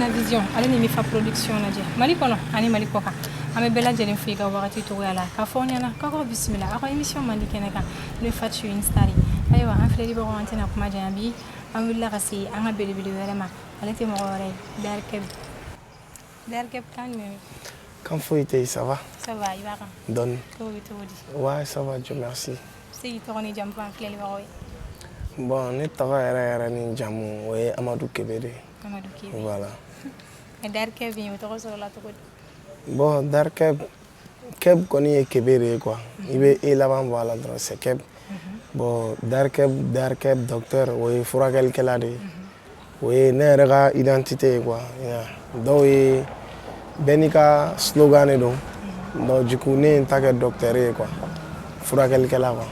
Sena Vision ale ni Mifa production lajɛ Mali kɔnɔ ani Mali kɔ kan an bɛ bɛɛ lajɛlen fo i ka wagati togoya la k'a fɔ ɲɛna k'aw ka bisimila aw ka émission mandi kɛnɛ kan n'o ye Fatt Chez une star ye ayiwa an filɛlibagaw an tɛna kuma janya bi an wulila ka se an ka belebele wɛrɛ ma ale tɛ mɔgɔ wɛrɛ ye KEB kan jumɛn Quand faut être, ça va? Ça va, il va kan Donne. Ouais, ça va, Dieu merci. C'est qui tɔgɔ ni jamu fɔ an filɛlibagaw ye. Bon, ne tɔgɔ yɛrɛ ni jamu o ye Amadou KEB de. Amadou KEB. Voilà. Mais KEB in o tɔgɔ sɔrɔla cogo di? Bon, KEB kɔni ye KEB de ye quoi. I bɛ E laban bɔ a la dɔrɔn c'est KEB. Bon, KEB docteur o ye furakɛlikɛla de ye. O ye ne yɛrɛ ka identité ye quoi. Dɔw ye bɛɛ n'i ka slogan de don. Donc du coup ne ye n ta kɛ docteur ye quoi. Furakɛlikɛla quoi.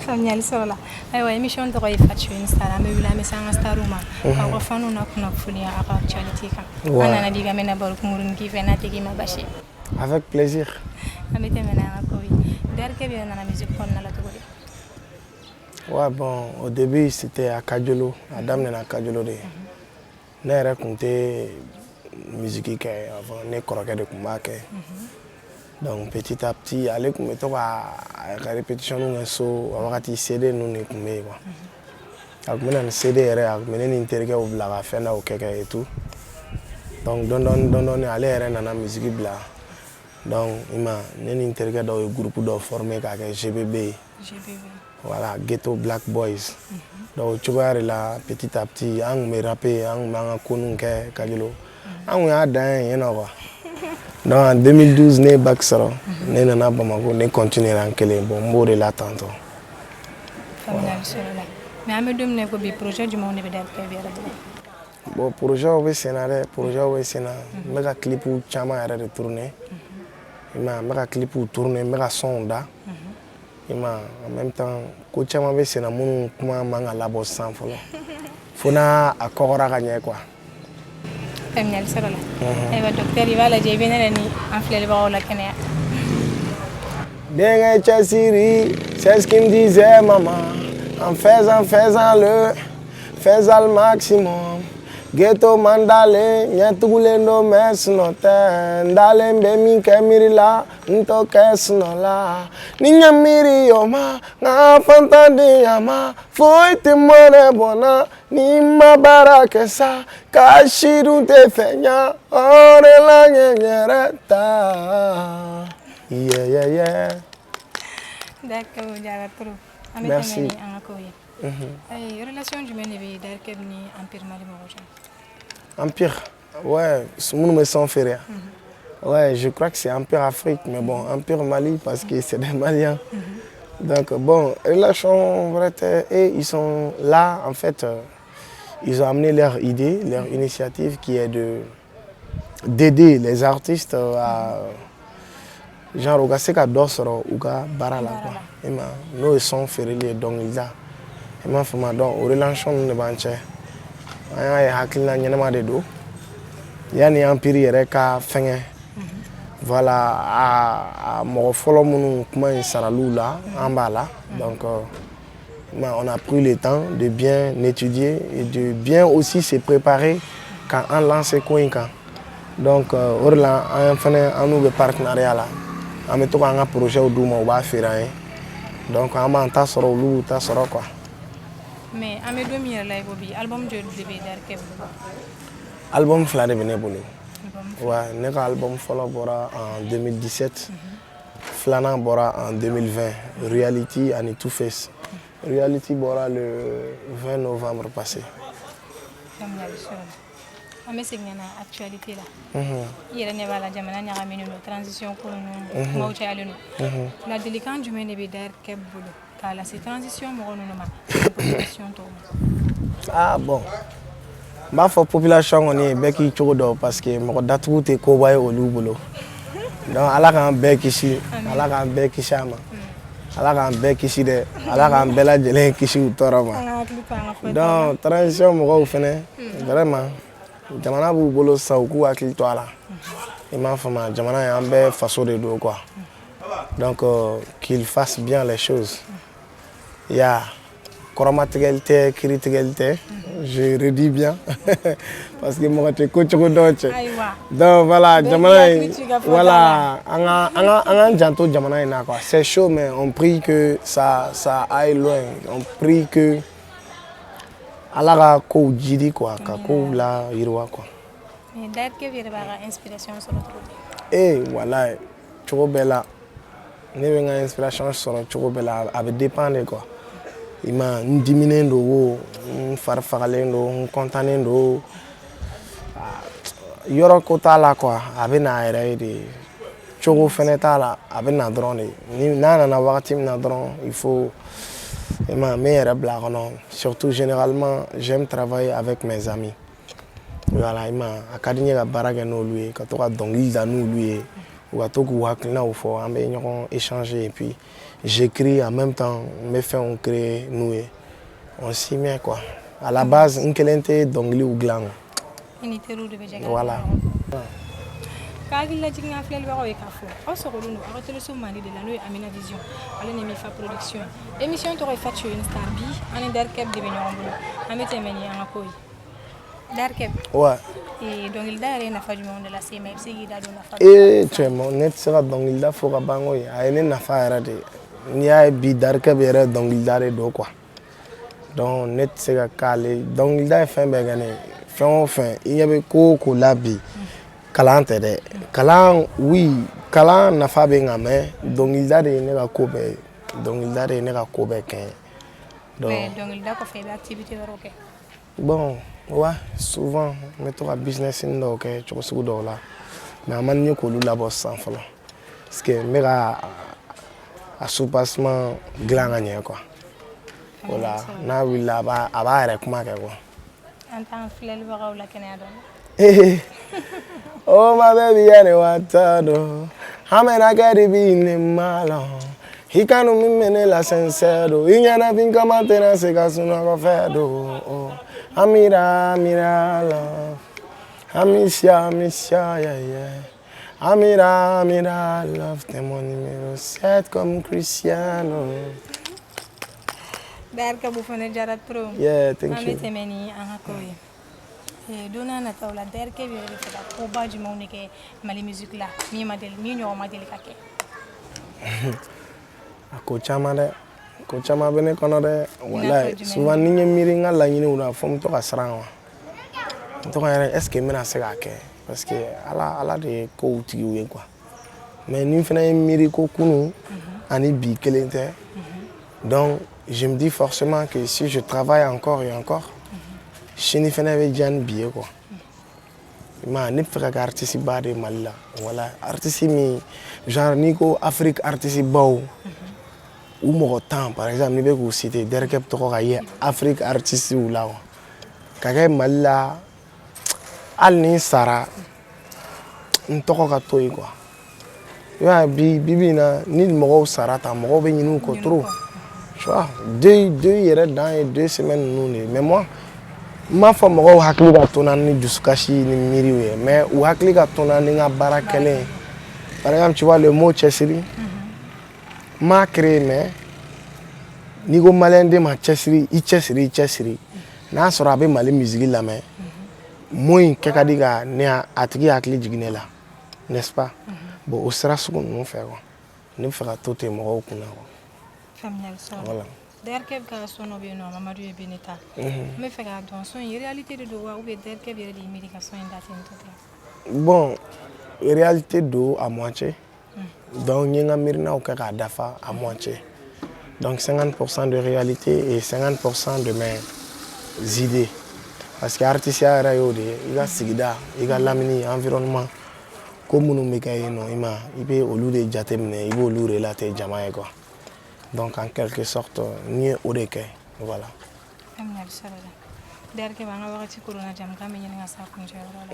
Faamuyali sɔrɔ la ayiwa émission tɔgɔ ye Fatt Chez une star an bɛ wuli an bɛ se an ka starw ma k'aw ka faniw na kunnafoniya aw ka actualité kan an nana di ka mɛn na baro kunkurunin k'i fɛ n'a tɛ k'i ma basi ye. Avec plaisir. An bɛ tɛmɛ n'an ka kow ye KEB yɛrɛ nana musique kɔnɔna la cogo di? Ouais, bon, au début c'était à Kajolo, à daminɛna Kajolo de. Ne yɛrɛ kun tɛ musique kɛ avant ne kɔrɔkɛ de kun b'a kɛ. Donc petit à petit ale kun bɛ to ka répétition kɛ so a wagati CD ninnu de kun bɛ yen quoi. A kun bɛ na ni CD yɛrɛ a kun bɛ ne ni n terikɛw bila ka fɛn dɔw kɛ et tout. Donc dɔɔni ale yɛrɛ nana musique bila. Donc ne ni n terikɛ dɔw ye groupe dɔ formé k'a kɛ GBB. Voilà, Ghetto Black Boys. Donc cogoya de la petit à petit an kun bɛ rapper an kun b'an ka ko ninnu kɛ Kajolo. An kun y'a dan yen nɔ quoi. Donc en 2012 ne ye bac sɔrɔ ne nana Bamako ne continuera en kelen bon n b'o de la tantôt. Faamuyali sɔrɔ la mais an bɛ don min na i ko bi projet jumɛnw de bɛ KEB yɛrɛ bolo? Bon projet bɛ sen na dɛ projet bɛ sen na n bɛ ka clipw caman yɛrɛ de tourner n bɛ ka clipw tourner n bɛ ka sonw da en même temps ko caman bɛ sen na minnu kuma man ka labɔ sisan fɔlɔ fo n'a kɔgɔra ka ɲɛ quoi. Faamuyali sɔrɔ la ayiwa docteur i b'a lajɛ i bɛ ne ni an filɛlibagaw la kɛnɛya. Denkɛ cɛsiri c'est ce qu'il me disait maman en faisant le maximum. Ghetto man dalen ɲɛ tugulen don mais sinɔ tɛ n dalen bɛ min kɛ miiri la n t'o kɛ sinɔ la ni ɲɛ miiri o ma n ka fantandenya ma foyi tɛ mɔnɛ bɔnna ni ma baara kɛ sa ka si dun tɛ fɛn ɲa o de la n ye n yɛrɛ ta yeah. D'accord o diyara trop an bɛ tɛmɛ ni an ka kow ye relation jumɛn de bɛ KEB ni Empire Mali mɔgɔw cɛ? Empire, ouais, minnu bɛ son feere. Ouais, je crois que c'est Empire Afrique, mais bon, Empire Mali parce que c'est des Maliens. Donc bon, relation vraie, et ils sont là, en fait, ils ont amené leur idée, leur initiative qui est d'aider les artistes à genre u ka se ka dɔ sɔrɔ u ka baara la quoi. N'o ye son feereli ye dɔnkilida i m'a faamu donc o relation ninnu de b'an cɛ. An y'a ye hakilina ɲɛnama de don yanni Empire yɛrɛ ka fɛngɛ voilà a mɔgɔ fɔlɔ minnu kuma in saraliw la an b'a la donc on a pris le temps de bien étudier et de bien aussi se préparer quand an lancer ko in kan donc o de la an fɛnɛ an n'u bɛ partenariat la an bɛ to k'an ka projets d'u ma u b'a feere an ye donc an b'an ta sɔrɔ olu b'u ta sɔrɔ quoi. Mais an bɛ don min yɛrɛ la i ko bi album joli de bɛ KEB bolo? Album 2 de bɛ ne bolo. Ouais, ne ka album fɔlɔ bɔra en 2017 filanan bɔra en 2020 Reality ani Two Face. Reality bɔra le 20 novembre passé. Faamuyali sɔrɔ la an bɛ segin ka na actualité la i yɛrɛ ɲɛ b'a la jamana ɲagaminen don transition ko ninnu kumaw cayalen don ladilikan jumɛn de bɛ KEB bolo k'a lase transition mɔgɔ ninnu ma population tɔw ma? Ah bon, n b'a fɔ population kɔni bɛɛ k'i cogo dɔn parce que mɔgɔ datugu tɛ koba ye olu bolo donc ala k'an bɛɛ kisi ala k'an bɛɛ kisi a ma ala k'an bɛɛ kisi dɛ ala k'an bɛɛ lajɛlen kisi u tɔɔrɔ ma donc transition mɔgɔw fɛnɛ vraiment jamana b'u bolo sisan u k'u hakili to a la i m'a faamu jamana ye an bɛɛ faso de don quoi donc qu'ils fassent bien les choses. Ya kɔrɔmatigɛli tɛ kiritigɛli tɛ je redis bien parce que moi je coach donc voilà voilà quoi c'est chaud mais on prie que ça aille loin, on prie que Allah ko jidi quoi ko la yirwa quoi. Mais d'ailleurs que vient avoir inspiration sur le truc. Eh voilà choco bella ne venga inspiration sur le choco bella avec dépendre quoi. Il m'a diminué d'eau, farfalé d'eau, contané d'eau. Yoro kota la quoi, avec na de choco fenêtre là, avec na drone. Ni na na wakati na drone, il faut ma meilleure blague non. Surtout généralement, j'aime travailler avec mes amis. Voilà, il m'a académie la barague no lui, quand on a donc il a nous lui, ou à tout coup hakna ou faut on échanger et puis j'écris en même temps, mes faits on crée nous on s'y met quoi. À la base, on kelente d'ongli ou glang. Voilà. Kagil la jinga flel waro e kafo. O so rolo no arrêter le soumali de la nuit Amina Vision. Ale ne Mifa production. Émission to Fatt Chez une star bi an der KEB de Benyombo. Amete meni an akoy. Der KEB. Ouais. Et donc il d'ailleurs na fa du monde la c'est même si da do na fa. Et tu mon net sera donc il da faut bango ya ene na fa era de. Ni ay bi der KEB era donc il da do quoi. Donc net sera calé donc il da fin be gagner. Fin il y avait ko labi. Kalan tɛ dɛ kalan oui kalan nafa bɛ nka mais dɔnkilida de ye ne ka ko bɛɛ ye dɔnkilida de ye ne ka ko bɛɛ kɛ mais dɔnkilida kɔfɛ i bɛ activité wɛrɛw kɛ bon ouais souvent n bɛ to ka business dɔw kɛ cogo sugu dɔw la mais a man di n ye k'olu labɔ sisan fɔlɔ parce que n bɛ ka a soupassement dilan ka ɲɛ quoi o la n'a wulila a b'a yɛrɛ kuma kɛ quoi en tant que filɛlibagaw la kɛnɛya dɔn oh my baby, anyone tado. Hamena kadi bini malo. Hikanu mimene la sensedo. Inyana vinka matena seka suna kofedo. Oh, Amira, Amira, love. Amisha, Amisha, yeah, yeah. Amira, Amira, love. Temo numéro 7 comme Cristiano. Darka bufone jarat pro. Yeah, thank you. Amete meni angakoy. Dona na taula der ke bi refeta ko baji mawni ke mali musique la mi model mi ñoo model ka ke ko chama bene kono de wala souvent ni miri nga la ñini wona fom to ka sran wa to ka est-ce que mena se ka ke parce que ala de ko tigi we quoi mais ni fena miri ko kunu ani bi kelente donc je me dis forcément que si je travaille encore et encore Chini fana be jan biye quoi. Ma ne fera ka artiste ba de Mali voilà artiste mi genre niko Afrique artiste baw ou mo temps par exemple ni be ko citer der kep to ka ye Afrique artiste ou là ka ke Mali la al ni sara ntoko ka toy quoi. Ya bibi na ni mo sara ta mo be nyinu ko trop. Tu vois deux yere dans 2 semaines nous mais moi ma fɔ mɔgɔw hakili ka to na ni dusukasi ni miiriw ye mais u hakili ka to na ni n ka baara kɛlen par exemple tu vois le mot cɛsiri m'a créé mais n'i ko maliyɛn den ma cɛsiri i cɛsiri n'a sɔrɔ a bɛ Mali musique lamɛn mot in kɛ ka di ka ne a tigi hakili jigin ne la n'est-ce pas bon o sira sugu ninnu fɛ quoi ne bɛ fɛ ka to ten mɔgɔw kunna quoi voilà. Der KEB ka sono be no Mamadou e Beneta. Me fait ka don son réalité de do ou be der KEB de médication en bon, réalité do à moitié. Donc ñinga mirna o ka dafa à moitié. Donc 50% de réalité et 50% de mes idées. Parce que artiste ya rayo de iga sigida, iga lamini environnement comme nous me kay no ima ibe olu de jatemne ibo olu relater jamae quoi. Donc en quelque sorte ni odeke voilà der KEB nga waxati corona jam ka me nga sa ko nje wala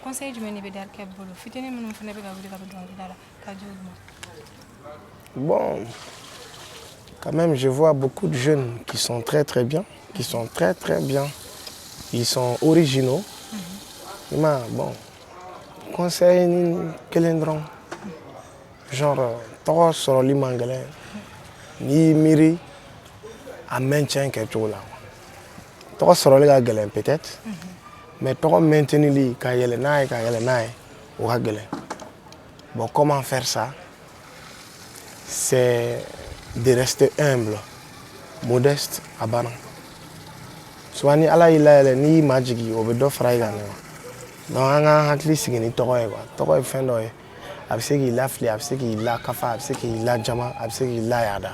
conseil du meni be der KEB bolo fitene mënum fene be ga wuli ka don dala ka joduma bon quand même je vois beaucoup de jeunes qui sont très bien qui sont très bien ils sont originaux mais bon conseil ni kelendron genre trop sur l'imangale ni miri à maintien quelque chose là tɔgɔ sɔrɔli ka gɛlɛn peut-être mais tɔgɔ maintenir ka yɛlɛ n'a ye o ka gɛlɛn. Bon, comment faire ça? C'est de rester humble, modeste à banane. Soit ni ala y'i layɛlɛ n'i y'i majigi o bɛ dɔ fara i kan donc an ka hakili sigi ni tɔgɔ ye quoi. Tɔgɔ ye fɛn dɔ ye a bɛ se k'i lafili, a bɛ se k'i lakafa, a bɛ se k'i lajama, a bɛ se k'i layaada.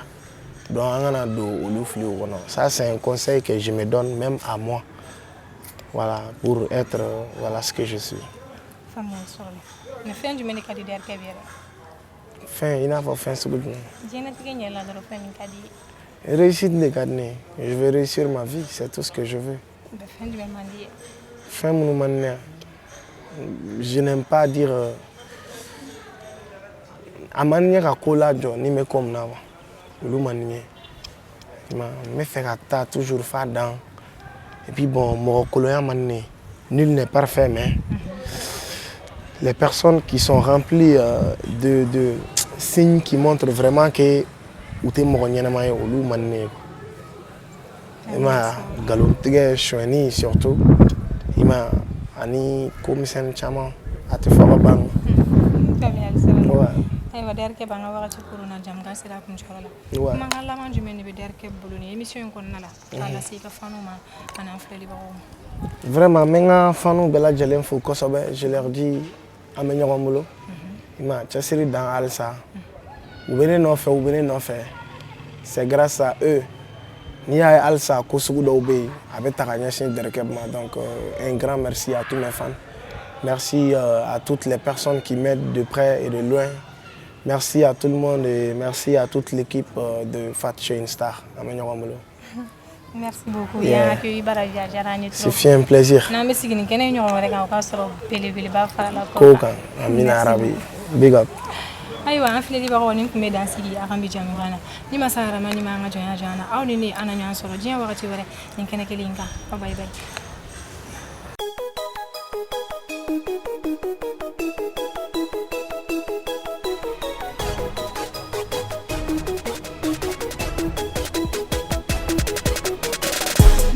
Donc an kana don olu filiw kɔnɔ. Ça c'est un conseil que je me donne même à moi. Voilà, pour être voilà ce que je suis. Mais fɛn jumɛn de ka di DRKEB yɛrɛ? Fɛn i n'a fɔ fɛn sugu jumɛn? Diɲɛlatigɛ ɲɛla dɔrɔn fɛn min ka di ye? Réussite de ka di ne ye. Je veux réussir ma vie, c'est tout ce que je veux. Fɛn jumɛn man di ye? Fɛn minnu man di ne ye, je n'aime pas dire a man di n ye ka ko lajɔ ni n bɛ ko min na quoi. Olu man di n ye. N bɛ fɛ ka taa toujours fa dan et puis bon mɔgɔ kolonya man di ne ye. Nul n'est parfait mais les personnes qui sont remplies de signes qui montrent vraiment que u tɛ mɔgɔ ɲɛnama ye olu man di ne ye. I ma nkalontigɛ sonyɛni surtout i ma ani ko misɛnnin caman a tɛ fɔ ka ban. Ayiwa DRKEB an ka wagati koronna jam ka sera kuncɛyɔrɔ la. Kumakan laban jumɛn de bɛ DRKEB bolo ni émission in kɔnɔna la k'a lase i ka faniw ma ani an filɛlibagaw ma? Vraiment n bɛ n ka faniw bɛɛ lajɛlen fo kosɛbɛ. Je leur dis an bɛ ɲɔgɔn bolo. I ma cɛsiri dan halisa. U bɛ ne nɔfɛ. C'est grâce à eux. N'i y'a ye halisa ko sugu dɔw bɛ yen a bɛ ta ka ɲɛsin DRKEB ma. Donc un grand merci à tous mes fans. Merci à toutes les personnes qui m'aident de près et de loin. Merci à tout le monde et merci à toute l'équipe de Fatt Chez une. Merci beaucoup. Yeah. C'est fait un plaisir. Kokan, Amina Arabi. Big up. Ayiwa an filɛlibagaw ni kun bɛ dan sigi a kan bi jamukan na ni masa harama ni ma an ka jɔnya jana aw ni ne an na ɲɔgɔn sɔrɔ diɲɛ wagati wɛrɛ nin kɛnɛ kelen in kan bye bye.